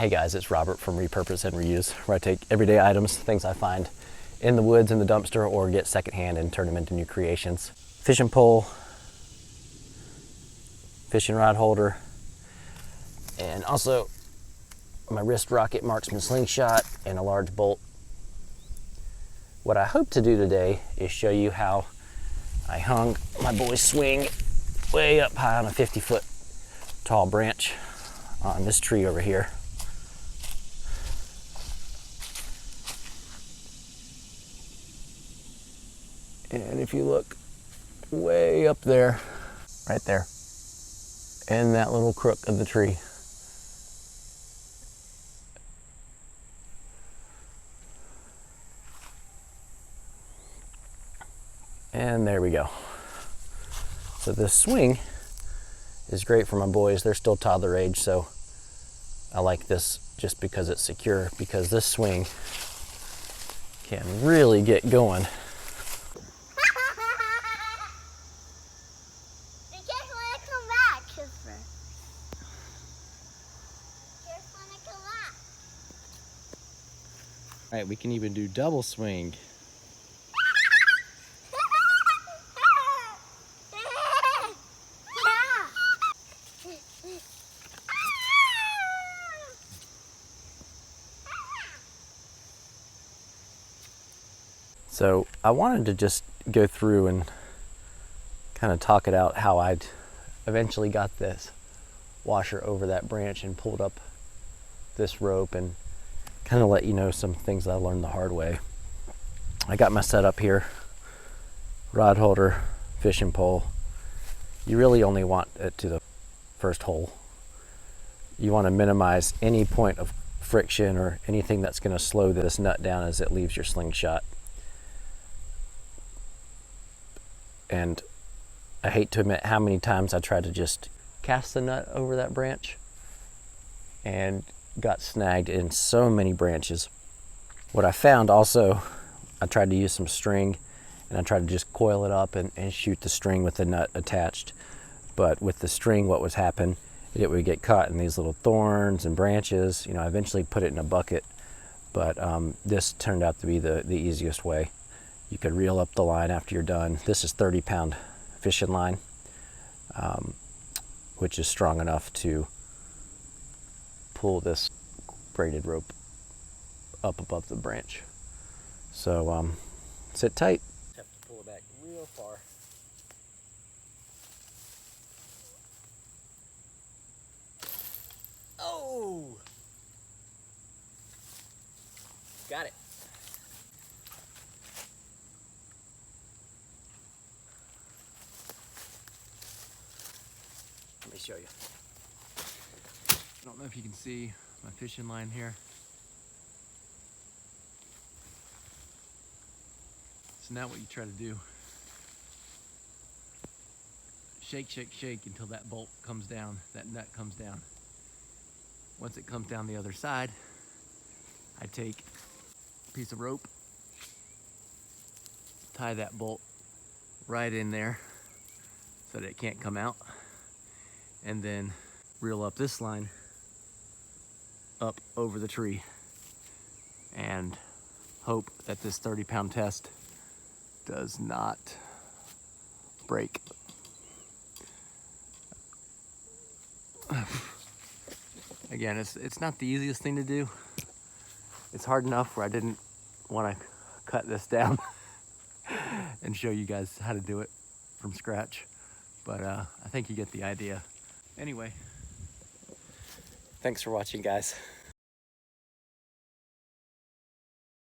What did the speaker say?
Hey guys, it's Robert from Repurpose and Reuse, where I take everyday items, things I find in the woods, in the dumpster, or get secondhand and turn them into new creations. Fishing pole, fishing rod holder, and also my wrist rocket marksman slingshot and a large bolt. What I hope to do today is show you how I hung my boy's swing way up high on a 50-foot tall branch on this tree over here. And if you look way up there, right there, in that little crook of the tree, and there we go. So this swing is great for my boys. They're still toddler age, so I like this just because it's secure, because this swing can really get going. All right, we can even do double swing. So I wanted to just go through and kind of talk it out how I'd eventually got this washer over that branch and pulled up this rope, and kind of let you know some things that I learned the hard way. I got my setup here, rod holder, fishing pole. You really only want it to the first hole. You want to minimize any point of friction or anything that's going to slow this nut down as it leaves your slingshot. And I hate to admit how many times I tried to just cast the nut over that branch and got snagged in so many branches. What I found also, I tried to use some string, and I tried to just coil it up and shoot the string with the nut attached. But with the string, what was happening, it would get caught in these little thorns and branches. You know, I eventually put it in a bucket, but this turned out to be the easiest way. You could reel up the line after you're done. This is 30-pound fishing line, which is strong enough to pull this braided rope up above the branch. So sit tight. Have to pull it back real far. Oh! Got it. Let me show you. I don't know if you can see my fishing line here. So now what you try to do, shake, shake, shake until that bolt comes down, that nut comes down. Once it comes down the other side, I take a piece of rope, tie that bolt right in there so that it can't come out, and then reel up this line up over the tree and hope that this 30-pound test does not break. Again, it's not the easiest thing to do. It's hard enough where I didn't want to cut this down and show you guys how to do it from scratch, but I think you get the idea. Anyway, thanks for watching, guys.